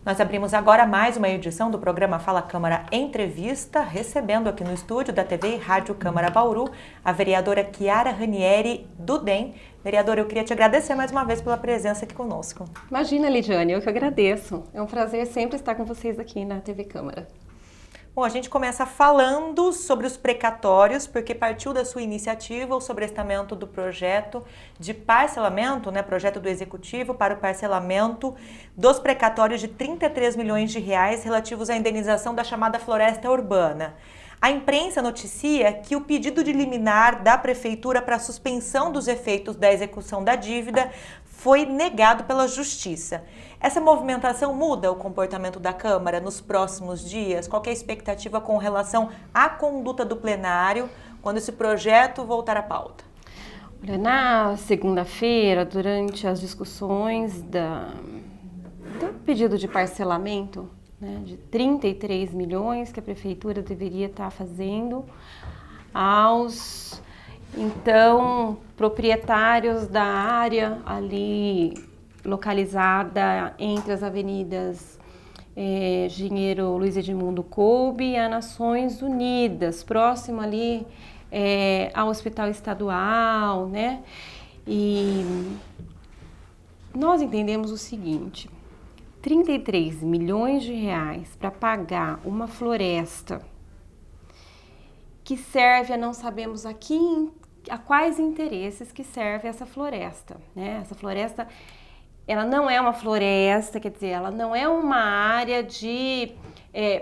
Nós abrimos agora mais uma edição do programa Fala Câmara Entrevista, recebendo aqui no estúdio da TV e Rádio Câmara Bauru a vereadora Chiara Ranieri, do DEM. Vereadora, eu queria te agradecer mais uma vez pela presença aqui conosco. Imagina, Lidiane, eu que agradeço. É um prazer sempre estar com vocês aqui na TV Câmara. Bom, a gente começa falando sobre os precatórios, porque partiu da sua iniciativa o sobrestamento do projeto de parcelamento, projeto do Executivo para o parcelamento dos precatórios de 33 milhões de reais relativos à indenização da chamada floresta urbana. A imprensa noticia que o pedido de liminar da Prefeitura para a suspensão dos efeitos da execução da dívida foi negado pela Justiça. Essa movimentação muda o comportamento da Câmara nos próximos dias? Qual que é a expectativa com relação à conduta do plenário quando esse projeto voltar à pauta? Olha, na segunda-feira, durante as discussões do pedido de parcelamento, de 33 milhões que a Prefeitura deveria estar fazendo aos, então, proprietários da área ali localizada entre as avenidas Engenheiro Luiz Edmundo Coube e a Nações Unidas, próximo ali ao Hospital Estadual, E nós entendemos o seguinte: 33 milhões de reais para pagar uma floresta que serve a não sabemos a quais interesses que serve essa floresta, Essa floresta, ela não é uma floresta, quer dizer, ela não é uma área de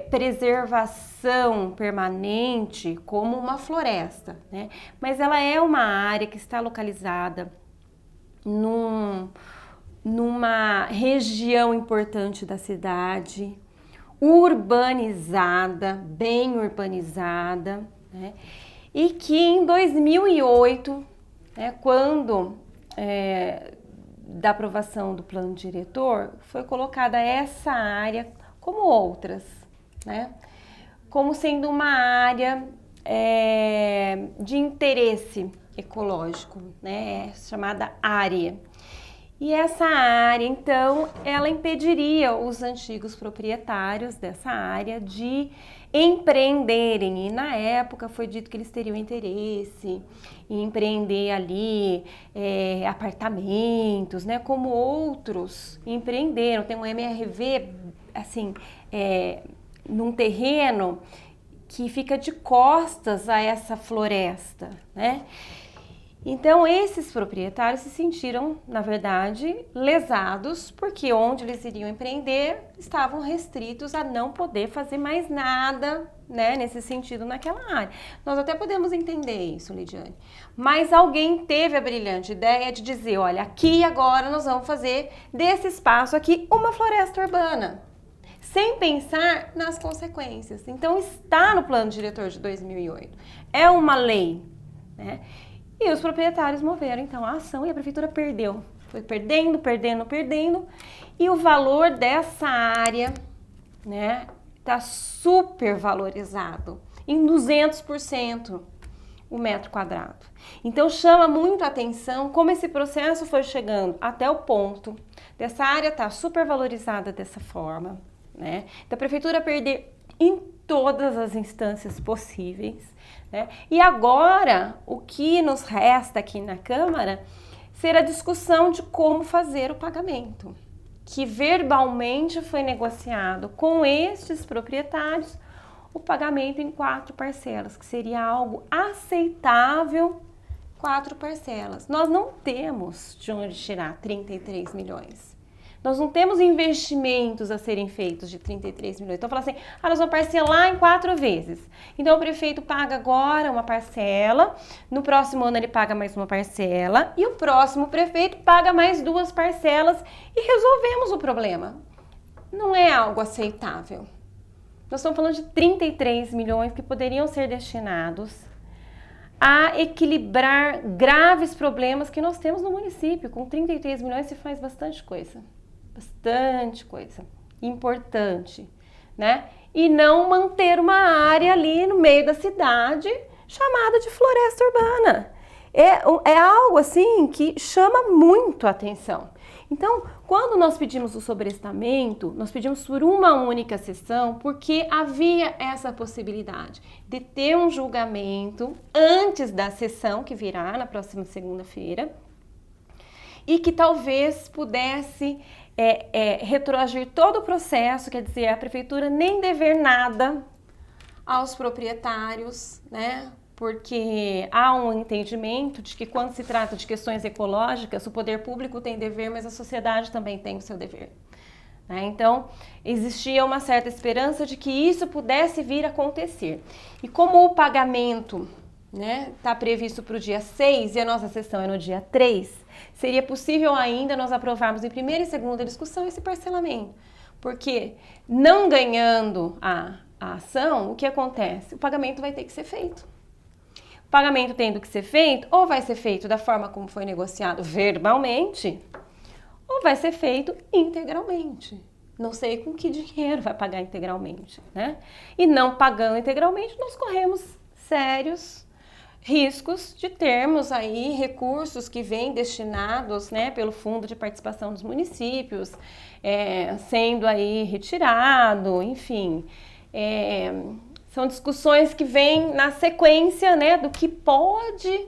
preservação permanente como uma floresta, Mas ela é uma área que está localizada numa região importante da cidade, urbanizada, bem urbanizada, E que em 2008, quando da aprovação do plano diretor, foi colocada essa área, como outras, como sendo uma área de interesse ecológico, chamada área. E essa área, então, ela impediria os antigos proprietários dessa área de empreenderem. E na época foi dito que eles teriam interesse em empreender ali apartamentos, como outros empreenderam. Tem um MRV, assim, num terreno que fica de costas a essa floresta, Então, esses proprietários se sentiram, na verdade, lesados, porque onde eles iriam empreender estavam restritos a não poder fazer mais nada, nesse sentido, naquela área. Nós até podemos entender isso, Lidiane, mas alguém teve a brilhante ideia de dizer, olha, aqui agora nós vamos fazer desse espaço aqui uma floresta urbana, sem pensar nas consequências. Então, está no plano diretor de 2008, é uma lei, E os proprietários moveram, então, a ação e a Prefeitura perdeu. Foi perdendo, e o valor dessa área, está super valorizado, em 200% o metro quadrado. Então, chama muito a atenção como esse processo foi chegando até o ponto dessa área estar super valorizada dessa forma, Da Prefeitura perder em todas as instâncias possíveis, E agora, o que nos resta aqui na Câmara ser a discussão de como fazer o pagamento, que verbalmente foi negociado com estes proprietários o pagamento em 4 parcelas, que seria algo aceitável, 4 parcelas. Nós não temos de onde tirar 33 milhões. Nós não temos investimentos a serem feitos de 33 milhões. Então, fala assim, nós vamos parcelar em 4 vezes. Então, o prefeito paga agora uma parcela, no próximo ano ele paga mais uma parcela, e o próximo prefeito paga mais 2 parcelas e resolvemos o problema. Não é algo aceitável. Nós estamos falando de 33 milhões que poderiam ser destinados a equilibrar graves problemas que nós temos no município. Com 33 milhões se faz bastante coisa importante, E não manter uma área ali no meio da cidade chamada de floresta urbana. é algo assim que chama muito a atenção. Então, quando nós pedimos o sobrestamento, nós pedimos por uma única sessão, porque havia essa possibilidade de ter um julgamento antes da sessão que virá na próxima segunda-feira e que talvez pudesse retroagir todo o processo, quer dizer, a prefeitura nem dever nada aos proprietários, né? Porque há um entendimento de que quando se trata de questões ecológicas, o poder público tem dever, mas a sociedade também tem o seu dever. Né? Então, existia uma certa esperança de que isso pudesse vir a acontecer. E como o pagamento está previsto para o dia 6 e a nossa sessão é no dia 3, seria possível ainda nós aprovarmos em primeira e segunda discussão esse parcelamento. Porque não ganhando a ação, o que acontece? O pagamento vai ter que ser feito. O pagamento tendo que ser feito, ou vai ser feito da forma como foi negociado verbalmente, ou vai ser feito integralmente. Não sei com que dinheiro vai pagar integralmente, né? E não pagando integralmente, nós corremos sérios riscos de termos aí recursos que vêm destinados, né, pelo Fundo de Participação dos Municípios, sendo aí retirado, enfim. São discussões que vêm na sequência, né, do que pode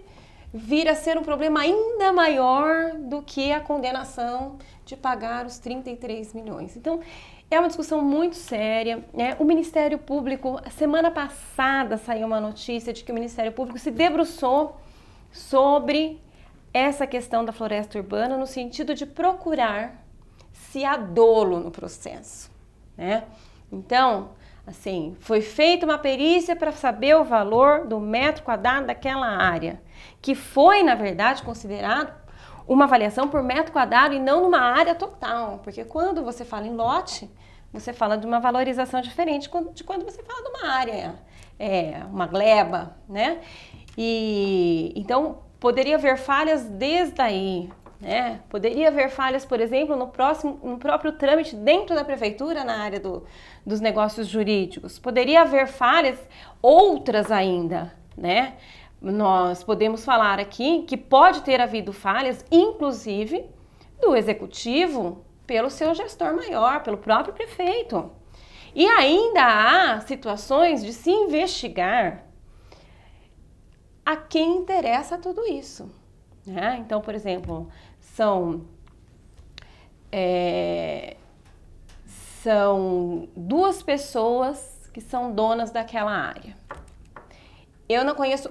vir a ser um problema ainda maior do que a condenação de pagar os 33 milhões. Então, é uma discussão muito séria, né? O Ministério Público, semana passada saiu uma notícia de que o Ministério Público se debruçou sobre essa questão da floresta urbana no sentido de procurar se há dolo no processo, né? Então, assim, foi feita uma perícia para saber o valor do metro quadrado daquela área, que foi, na verdade, considerado uma avaliação por metro quadrado e não numa área total, porque quando você fala em lote, você fala de uma valorização diferente de quando você fala de uma área, uma gleba, né? E então poderia haver falhas desde aí, né? Poderia haver falhas, por exemplo, no próprio trâmite dentro da prefeitura na área dos negócios jurídicos. Poderia haver falhas outras ainda, né? Nós podemos falar aqui que pode ter havido falhas, inclusive do executivo, pelo seu gestor maior, pelo próprio prefeito. E ainda há situações de se investigar a quem interessa tudo isso, né? Então, por exemplo, são duas pessoas que são donas daquela área. Eu não conheço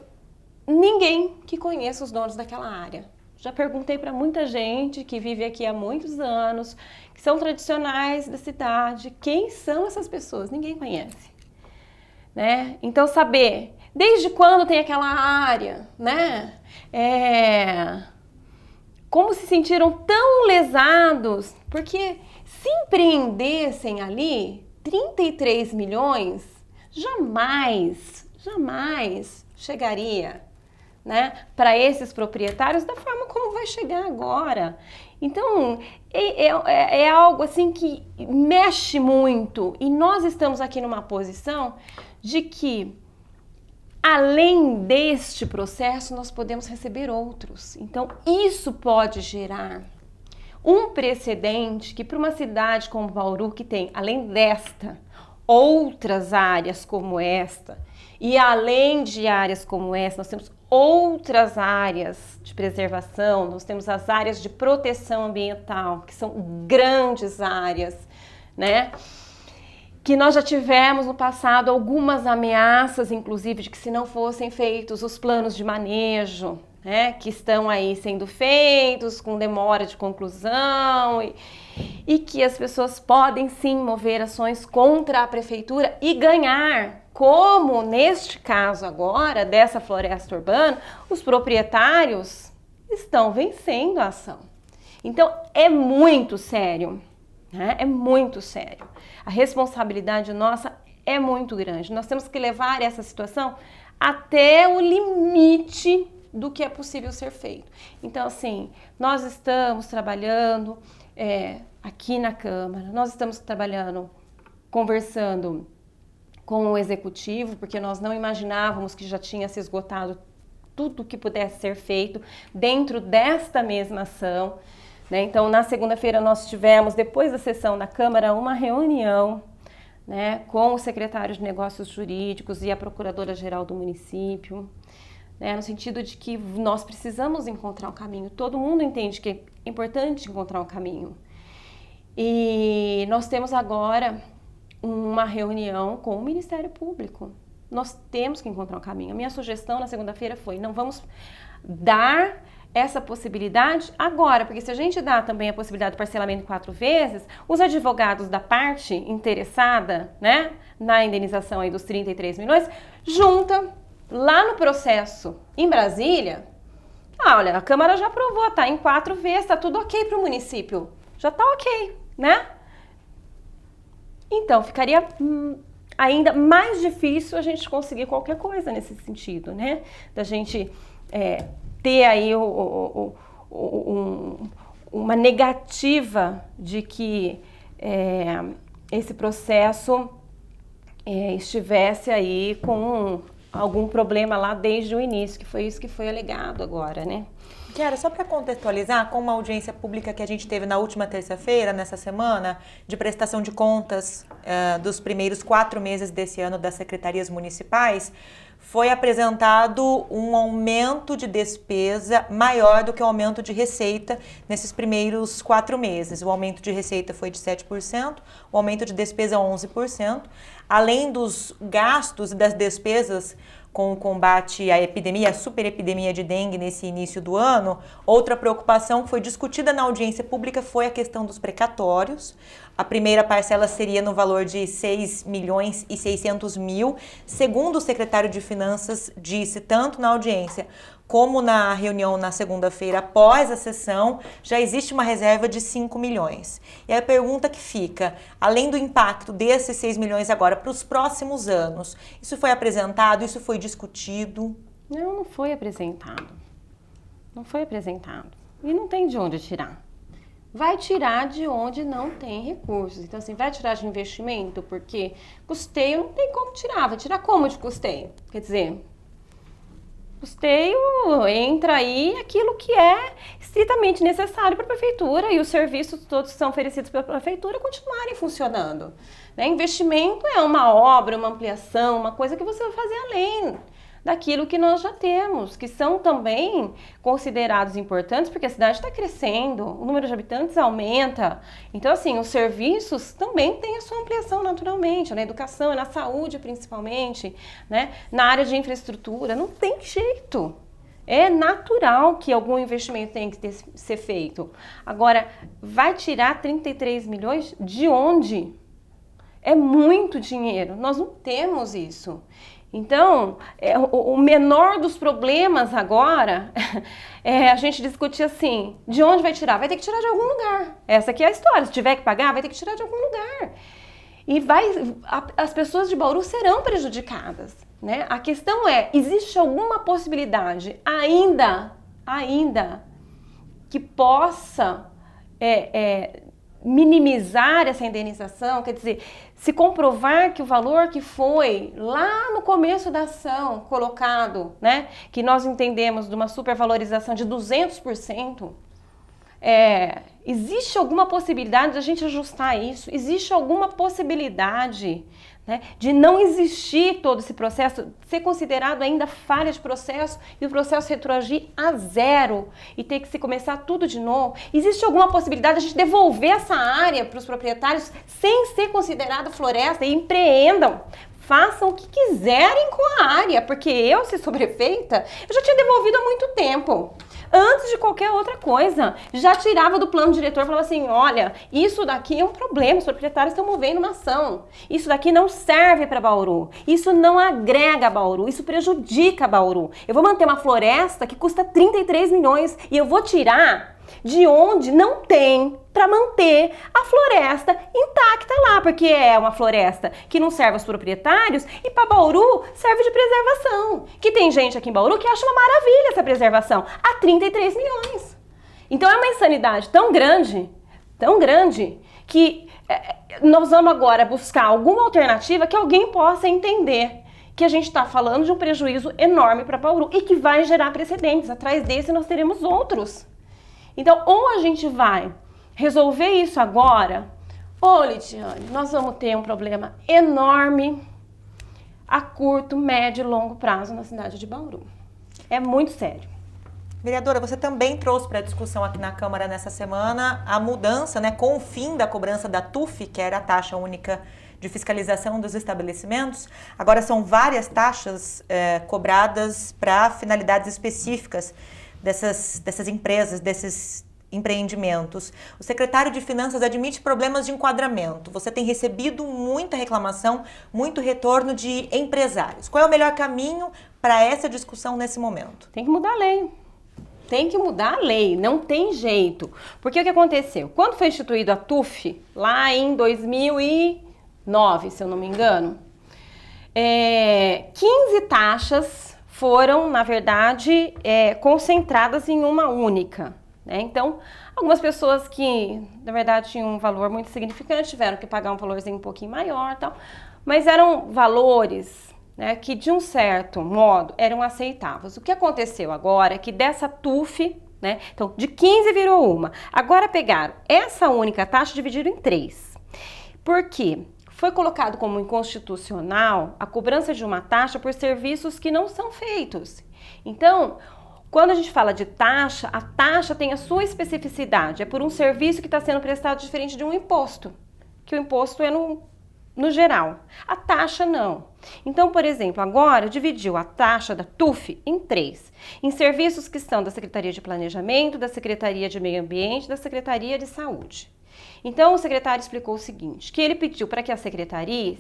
ninguém que conheça os donos daquela área. Já perguntei para muita gente que vive aqui há muitos anos, que são tradicionais da cidade, quem são essas pessoas? Ninguém conhece, né? Então, saber desde quando tem aquela área, né? Como se sentiram tão lesados, porque se empreendessem ali 33 milhões, jamais chegaria, né, para esses proprietários da forma como vai chegar agora. Então, é algo assim que mexe muito e nós estamos aqui numa posição de que, além deste processo, nós podemos receber outros. Então, isso pode gerar um precedente que para uma cidade como Bauru, que tem, além desta, outras áreas como esta, e além de áreas como essa, nós temos outras áreas de preservação, nós temos as áreas de proteção ambiental, que são grandes áreas, né? Que nós já tivemos no passado algumas ameaças, inclusive, de que se não fossem feitos os planos de manejo, né, que estão aí sendo feitos com demora de conclusão e que as pessoas podem sim mover ações contra a prefeitura e ganhar, como neste caso agora dessa floresta urbana, os proprietários estão vencendo a ação. Então é muito sério, né? É muito sério. A responsabilidade nossa é muito grande. Nós temos que levar essa situação até o limite do que é possível ser feito. Então, assim, nós estamos trabalhando aqui na Câmara, nós estamos trabalhando, conversando com o Executivo, porque nós não imaginávamos que já tinha se esgotado tudo que pudesse ser feito dentro desta mesma ação, né? Então, na segunda-feira nós tivemos, depois da sessão da Câmara, uma reunião, né, com o secretário de Negócios Jurídicos e a Procuradora-Geral do município, né, no sentido de que nós precisamos encontrar um caminho. Todo mundo entende que é importante encontrar um caminho. E nós temos agora uma reunião com o Ministério Público. Nós temos que encontrar um caminho. A minha sugestão na segunda-feira foi, não vamos dar essa possibilidade agora, porque se a gente dá também a possibilidade de parcelamento em 4 vezes, os advogados da parte interessada, né, na indenização aí dos 33 milhões, junta lá no processo em Brasília, olha, a Câmara já aprovou, tá em 4 vezes, tá tudo ok para o município, já tá ok, né? Então, ficaria ainda mais difícil a gente conseguir qualquer coisa nesse sentido, né? Da gente ter aí uma negativa de que esse processo estivesse aí com algum problema lá desde o início, que foi isso que foi alegado agora, né? Kiara, só para contextualizar, com uma audiência pública que a gente teve na última terça-feira, nessa semana, de prestação de contas dos primeiros 4 meses desse ano das secretarias municipais, foi apresentado um aumento de despesa maior do que o aumento de receita nesses primeiros 4 meses. O aumento de receita foi de 7%, o aumento de despesa 11%. Além dos gastos e das despesas com o combate à epidemia, a superepidemia de dengue nesse início do ano, outra preocupação que foi discutida na audiência pública foi a questão dos precatórios. A primeira parcela seria no valor de 6 milhões e 600 mil, segundo o secretário de Finanças disse, tanto na audiência como na reunião na segunda-feira após a sessão, já existe uma reserva de 5 milhões. E a pergunta que fica, além do impacto desses 6 milhões agora para os próximos anos, isso foi apresentado, isso foi discutido? Não foi apresentado. Não foi apresentado. E não tem de onde tirar. Vai tirar de onde não tem recursos. Então, assim, vai tirar de investimento, porque custeio não tem como tirar. Vai tirar como de custeio? Quer dizer, custeio entra aí aquilo que é estritamente necessário para a prefeitura e os serviços todos que são oferecidos pela prefeitura continuarem funcionando. Né? Investimento é uma obra, uma ampliação, uma coisa que você vai fazer além daquilo que nós já temos, que são também considerados importantes, porque a cidade está crescendo, o número de habitantes aumenta. Então, assim, os serviços também têm a sua ampliação naturalmente, na educação e na saúde principalmente, né? Na área de infraestrutura, não tem jeito. É natural que algum investimento tenha que ser feito. Agora, vai tirar 33 milhões de onde? É muito dinheiro, nós não temos isso. Então, o menor dos problemas agora é a gente discutir assim, de onde vai tirar? Vai ter que tirar de algum lugar. Essa aqui é a história, se tiver que pagar, vai ter que tirar de algum lugar. E as pessoas de Bauru serão prejudicadas, né? A questão é, existe alguma possibilidade ainda que possa minimizar essa indenização, quer dizer, se comprovar que o valor que foi lá no começo da ação colocado, né, que nós entendemos de uma supervalorização de 200%, existe alguma possibilidade de a gente ajustar isso? Existe alguma possibilidade, né, de não existir todo esse processo, ser considerado ainda falha de processo e o processo retroagir a 0 e ter que se começar tudo de novo? Existe alguma possibilidade de a gente devolver essa área para os proprietários sem ser considerada floresta e empreendam? Façam o que quiserem com a área, porque eu, se sou prefeita, eu já tinha devolvido há muito tempo. Antes de qualquer outra coisa, já tirava do plano diretor e falava assim, olha, isso daqui é um problema, os proprietários estão movendo uma ação. Isso daqui não serve para Bauru, isso não agrega a Bauru, isso prejudica a Bauru. Eu vou manter uma floresta que custa 33 milhões e eu vou tirar de onde não tem para manter a floresta intacta lá, porque é uma floresta que não serve aos proprietários e para Bauru serve de preservação. Que tem gente aqui em Bauru que acha uma maravilha essa preservação, a 33 milhões. Então é uma insanidade tão grande, que nós vamos agora buscar alguma alternativa que alguém possa entender que a gente está falando de um prejuízo enorme para Bauru e que vai gerar precedentes. Atrás desse nós teremos outros. Então, ou a gente vai resolver isso agora, ou, Lidiane, nós vamos ter um problema enorme a curto, médio e longo prazo na cidade de Bauru. É muito sério. Vereadora, você também trouxe para a discussão aqui na Câmara nessa semana a mudança, né, com o fim da cobrança da TUF, que era a taxa única de fiscalização dos estabelecimentos. Agora são várias taxas cobradas para finalidades específicas dessas empresas, desses empreendimentos. O secretário de Finanças admite problemas de enquadramento. Você tem recebido muita reclamação, muito retorno de empresários. Qual é o melhor caminho para essa discussão nesse momento? Tem que mudar a lei. Tem que mudar a lei, não tem jeito. Porque o que aconteceu? Quando foi instituído a TUF, lá em 2009, se eu não me engano, 15 taxas foram, na verdade, concentradas em uma única. Né? Então, algumas pessoas que, na verdade, tinham um valor muito significante, tiveram que pagar um valorzinho um pouquinho maior, tal, mas eram valores, né, que, de um certo modo, eram aceitáveis. O que aconteceu agora é que dessa TUF, né, então, de 15 virou uma. Agora pegaram essa única taxa e dividiram em 3. Por quê? Foi colocado como inconstitucional a cobrança de uma taxa por serviços que não são feitos. Então, quando a gente fala de taxa, a taxa tem a sua especificidade. É por um serviço que está sendo prestado diferente de um imposto. Que o imposto é no geral. A taxa não. Então, por exemplo, agora dividiu a taxa da TUF em 3. Em serviços que são da Secretaria de Planejamento, da Secretaria de Meio Ambiente, da Secretaria de Saúde. Então, o secretário explicou o seguinte, que ele pediu para que as secretarias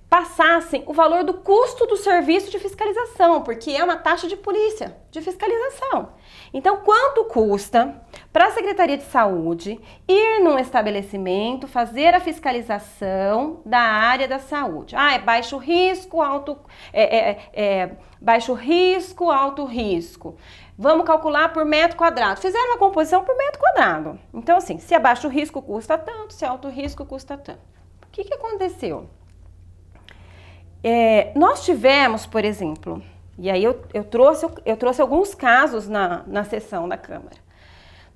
passassem o valor do custo do serviço de fiscalização, porque é uma taxa de polícia, de fiscalização. Então, quanto custa para a Secretaria de Saúde ir num estabelecimento, fazer a fiscalização da área da saúde? Ah, é baixo risco, baixo risco, alto risco. Vamos calcular por metro quadrado. Fizeram uma composição por metro quadrado. Então, assim, se é baixo risco, custa tanto, se é alto risco, custa tanto. O que aconteceu? Nós tivemos, por exemplo, e aí eu trouxe alguns casos na sessão da Câmara.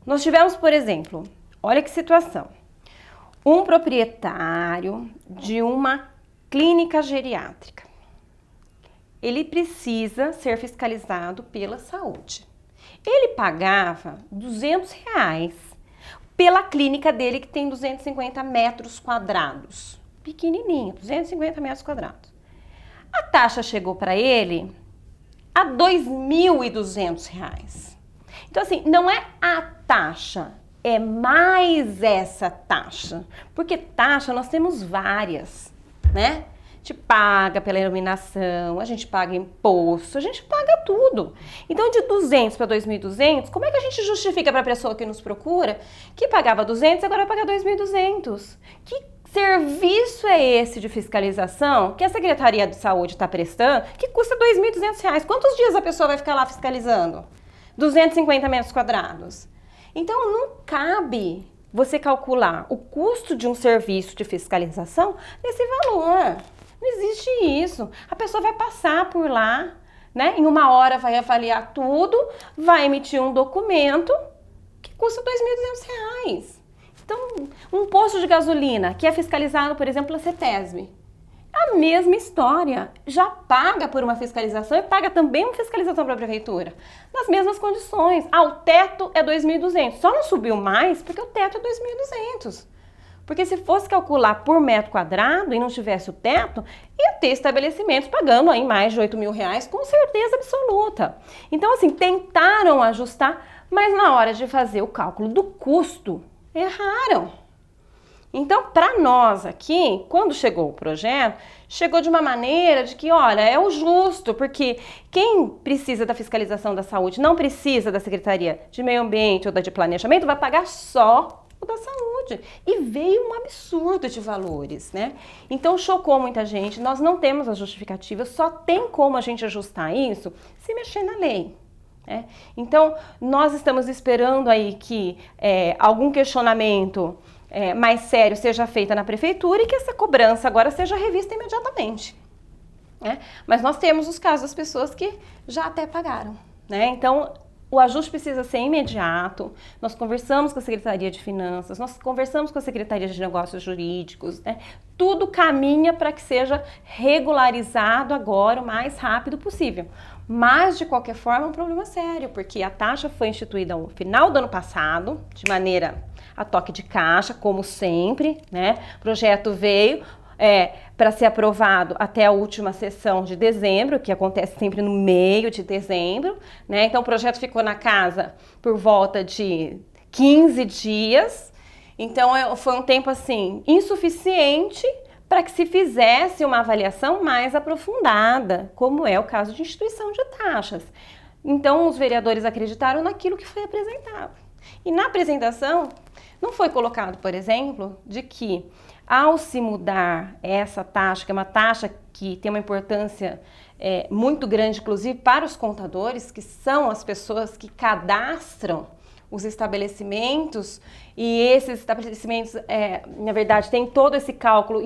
Nós tivemos, por exemplo, olha que situação, um proprietário de uma clínica geriátrica. Ele precisa ser fiscalizado pela saúde. Ele pagava R$200 pela clínica dele, que tem 250 metros quadrados. Pequenininha, 250 metros quadrados. A taxa chegou para ele a R$2.200. Então, assim, não é a taxa, é mais essa taxa. Porque taxa nós temos várias, né? A gente paga pela iluminação, a gente paga imposto, a gente paga tudo. Então, de 200 para 2.200, como é que a gente justifica para a pessoa que nos procura que pagava 200 e agora vai pagar 2.200? Que serviço é esse de fiscalização que a Secretaria de Saúde está prestando que custa R$2.200? Quantos dias a pessoa vai ficar lá fiscalizando? 250 metros quadrados. Então, não cabe você calcular o custo de um serviço de fiscalização nesse valor. Não existe isso. A pessoa vai passar por lá, né? Em uma hora vai avaliar tudo, vai emitir um documento que custa R$2.200. Então, um posto de gasolina que é fiscalizado, por exemplo, pela CETESB, a mesma história, já paga por uma fiscalização e paga também uma fiscalização para a prefeitura, nas mesmas condições. O teto é 2.200, só não subiu mais porque o teto é 2.200. Porque se fosse calcular por metro quadrado e não tivesse o teto, ia ter estabelecimentos pagando aí mais de R$8.000 com certeza absoluta. Então, assim, tentaram ajustar, mas na hora de fazer o cálculo do custo, erraram. Então, para nós aqui, quando chegou o projeto, chegou de uma maneira de que, olha, é o justo, porque quem precisa da fiscalização da saúde não precisa da Secretaria de Meio Ambiente ou da de Planejamento, vai pagar só o da saúde. E veio um absurdo de valores, né? Então, chocou muita gente. Nós não temos a justificativa, só tem como a gente ajustar isso se mexer na lei. Então, nós estamos esperando aí que algum questionamento mais sério seja feito na prefeitura e que essa cobrança agora seja revista imediatamente. né? Mas nós temos os casos das pessoas que já até pagaram, né? Então, o ajuste precisa ser imediato. Nós conversamos com a Secretaria de Finanças, nós conversamos com a Secretaria de Negócios Jurídicos, né? Tudo caminha para que seja regularizado agora o mais rápido possível. Mas, de qualquer forma, é um problema sério, porque a taxa foi instituída no final do ano passado, de maneira a toque de caixa, como sempre, né? O projeto veio para ser aprovado até a última sessão de dezembro, que acontece sempre no meio de dezembro, né? Então o projeto ficou na casa por volta de 15 dias, então foi um tempo assim insuficiente para que se fizesse uma avaliação mais aprofundada, como é o caso de instituição de taxas. Então os vereadores acreditaram naquilo que foi apresentado. E na apresentação não foi colocado, por exemplo, de que ao se mudar essa taxa, que é uma taxa que tem uma importância muito grande, inclusive para os contadores, que são as pessoas que cadastram os estabelecimentos, e esses estabelecimentos, na verdade, tem todo esse cálculo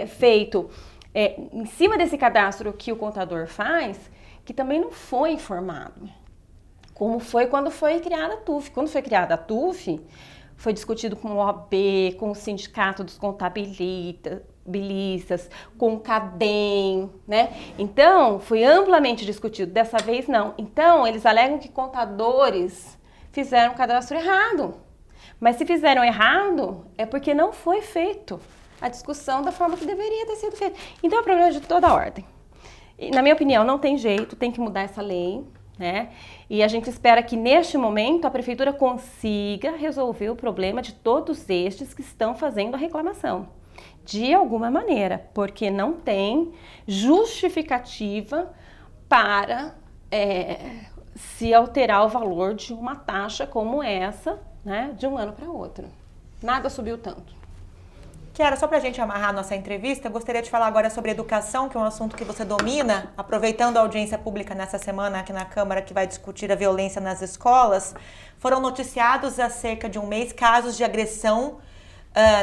feito em cima desse cadastro que o contador faz, que também não foi informado, como foi quando foi criada a TUF. Quando foi criada a TUF, foi discutido com o OAB, com o Sindicato dos Contabilistas, com o CADEM, né? Então, foi amplamente discutido. Dessa vez, não. Então, eles alegam que contadores fizeram o cadastro errado. Mas se fizeram errado, é porque não foi feito a discussão da forma que deveria ter sido feita. Então, é um problema de toda a ordem. E, na minha opinião, não tem jeito, tem que mudar essa lei, né? E a gente espera que neste momento a prefeitura consiga resolver o problema de todos estes que estão fazendo a reclamação, de alguma maneira, porque não tem justificativa para se alterar o valor de uma taxa como essa, né, de um ano para outro. Nada subiu tanto. Kiara, só para a gente amarrar a nossa entrevista, eu gostaria de falar agora sobre educação, que é um assunto que você domina, aproveitando a audiência pública nessa semana aqui na Câmara, que vai discutir a violência nas escolas. Foram noticiados há cerca de um mês casos de agressão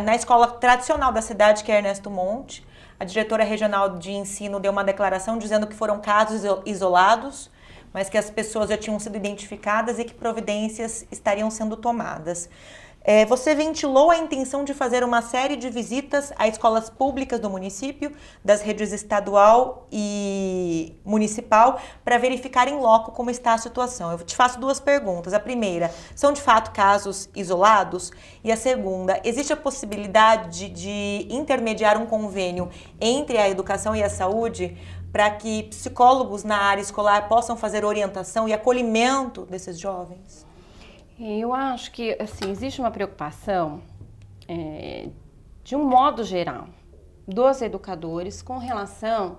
na escola tradicional da cidade, que é Ernesto Monte. A diretora regional de ensino deu uma declaração dizendo que foram casos isolados, mas que as pessoas já tinham sido identificadas e que providências estariam sendo tomadas. Você ventilou a intenção de fazer uma série de visitas a escolas públicas do município, das redes estadual e municipal, para verificar em loco como está a situação. Eu te faço duas perguntas. A primeira, são de fato casos isolados? E a segunda, existe a possibilidade de intermediar um convênio entre a educação e a saúde para que psicólogos na área escolar possam fazer orientação e acolhimento desses jovens? Eu acho que assim, existe uma preocupação, de um modo geral, dos educadores com relação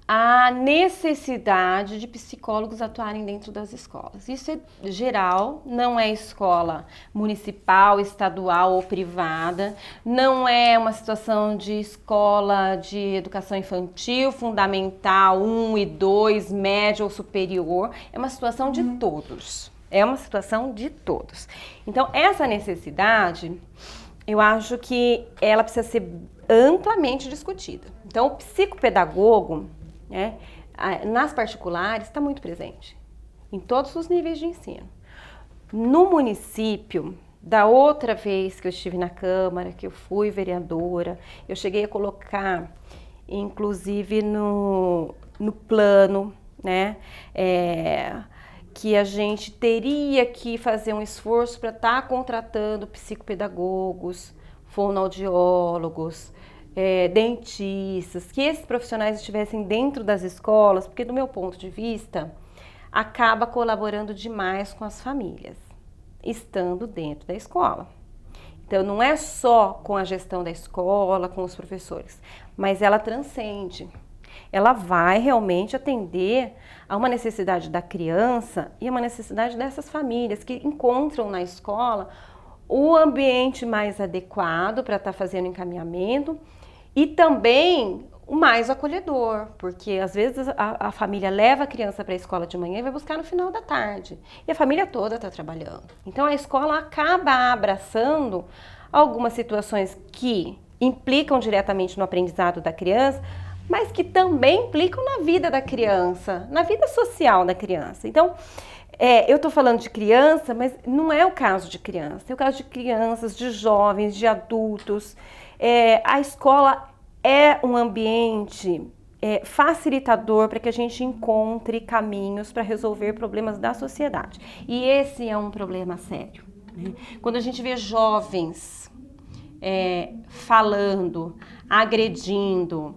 à necessidade de psicólogos atuarem dentro das escolas. Isso é geral, não é escola municipal, estadual ou privada, não é uma situação de escola de educação infantil, fundamental, 1 e 2, média ou superior, é uma situação de todos. É uma situação de todos. Então, essa necessidade, eu acho que ela precisa ser amplamente discutida. Então, o psicopedagogo, né, nas particulares, está muito presente, em todos os níveis de ensino. No município, da outra vez que eu estive na Câmara, que eu fui vereadora, eu cheguei a colocar, inclusive, no plano, né, que a gente teria que fazer um esforço para estar contratando psicopedagogos, fonoaudiólogos, dentistas, que esses profissionais estivessem dentro das escolas, porque do meu ponto de vista, acaba colaborando demais com as famílias, estando dentro da escola. Então não é só com a gestão da escola, com os professores, mas ela transcende. Ela vai realmente atender a uma necessidade da criança e uma necessidade dessas famílias que encontram na escola o ambiente mais adequado para estar fazendo encaminhamento e também o mais acolhedor, porque às vezes a família leva a criança para a escola de manhã e vai buscar no final da tarde e a família toda está trabalhando. Então a escola acaba abraçando algumas situações que implicam diretamente no aprendizado da criança, mas que também implicam na vida da criança, na vida social da criança. Então, eu estou falando de criança, mas não é o caso de criança, é o caso de crianças, de jovens, de adultos. A escola é um ambiente facilitador para que a gente encontre caminhos para resolver problemas da sociedade. E esse é um problema sério, né? Quando a gente vê jovens falando, agredindo,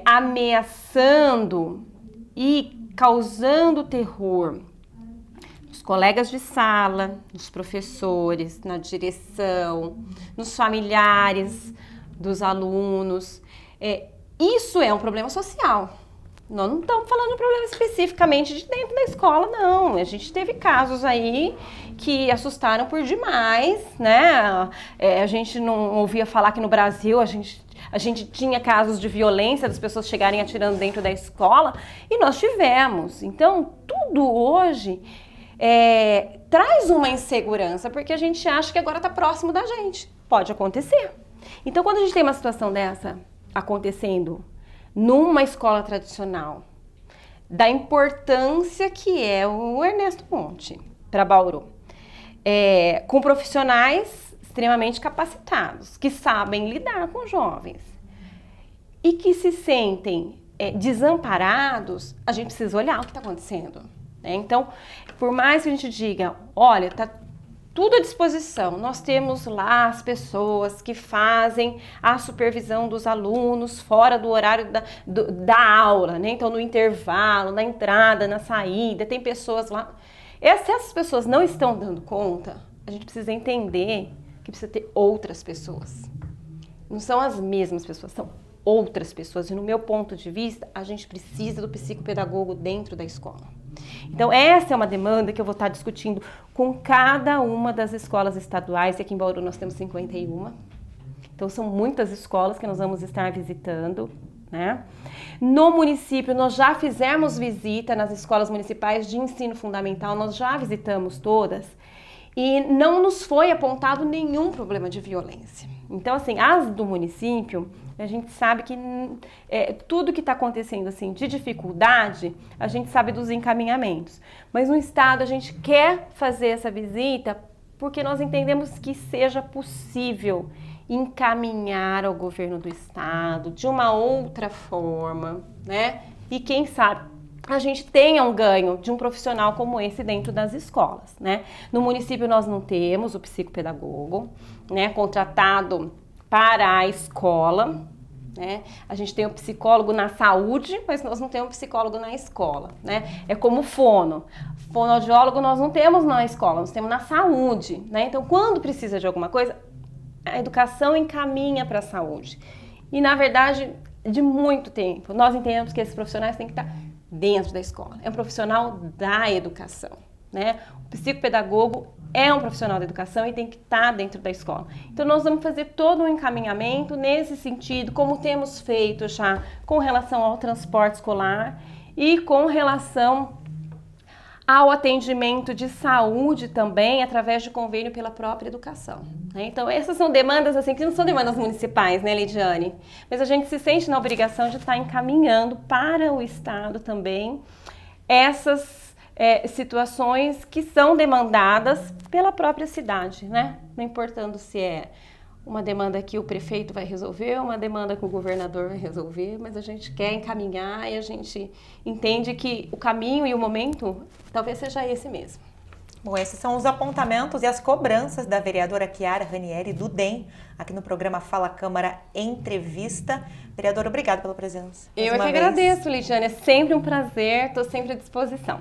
ameaçando e causando terror nos colegas de sala, nos professores, na direção, nos familiares dos alunos, isso é um problema social. Nós não estamos falando de um problema especificamente de dentro da escola, não. A gente teve casos aí que assustaram por demais, né? A gente não ouvia falar que no Brasil a gente tinha casos de violência, das pessoas chegarem atirando dentro da escola, e nós tivemos. Então, tudo hoje traz uma insegurança, porque a gente acha que agora está próximo da gente. Pode acontecer. Então, quando a gente tem uma situação dessa acontecendo numa escola tradicional, da importância que é o Ernesto Monte para Bauru, com profissionais extremamente capacitados, que sabem lidar com jovens e que se sentem desamparados, a gente precisa olhar o que está acontecendo, né? Então, por mais que a gente diga, olha, está tudo à disposição, nós temos lá as pessoas que fazem a supervisão dos alunos fora do horário da aula, né? Então, no intervalo, na entrada, na saída, tem pessoas lá. Se essas pessoas não estão dando conta, a gente precisa entender que precisa ter outras pessoas. Não são as mesmas pessoas, são outras pessoas. E no meu ponto de vista, a gente precisa do psicopedagogo dentro da escola. Então, essa é uma demanda que eu vou estar discutindo com cada uma das escolas estaduais, e aqui em Bauru nós temos 51. Então, são muitas escolas que nós vamos estar visitando, né? No município, nós já fizemos visita nas escolas municipais de ensino fundamental, nós já visitamos todas, e não nos foi apontado nenhum problema de violência. Então, assim, as do município, a gente sabe que tudo que está acontecendo assim, de dificuldade, a gente sabe dos encaminhamentos. Mas no estado a gente quer fazer essa visita porque nós entendemos que seja possível encaminhar ao governo do estado de uma outra forma, né? E quem sabe a gente tenha um ganho de um profissional como esse dentro das escolas, né? No município nós não temos o psicopedagogo, né, contratado para a escola, né? A gente tem um psicólogo na saúde, mas nós não temos um psicólogo na escola, né? É como fonoaudiólogo nós não temos na escola, nós temos na saúde, né? Então, quando precisa de alguma coisa, a educação encaminha para a saúde. E, na verdade, de muito tempo, nós entendemos que esses profissionais têm que estar dentro da escola. É um profissional da educação, né? O psicopedagogo é um profissional da educação e tem que estar dentro da escola. Então, nós vamos fazer todo um encaminhamento nesse sentido, como temos feito já com relação ao transporte escolar e com relação ao atendimento de saúde também, através de convênio pela própria educação, né? Então, essas são demandas assim, que não são demandas municipais, né, Lidiane? Mas a gente se sente na obrigação de estar encaminhando para o Estado também essas situações que são demandadas pela própria cidade, né? Não importando se é uma demanda que o prefeito vai resolver, uma demanda que o governador vai resolver, mas a gente quer encaminhar e a gente entende que o caminho e o momento talvez seja esse mesmo. Bom, esses são os apontamentos e as cobranças da vereadora Chiara Ranieri, do DEM, aqui no programa Fala Câmara Entrevista. Vereadora, obrigada pela presença. Eu é que agradeço, Lidiane, é sempre um prazer, estou sempre à disposição.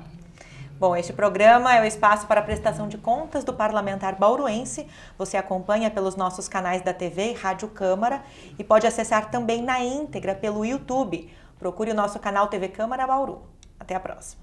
Bom, este programa é o espaço para a prestação de contas do parlamentar bauruense. Você acompanha pelos nossos canais da TV e Rádio Câmara e pode acessar também na íntegra pelo YouTube. Procure o nosso canal TV Câmara Bauru. Até a próxima.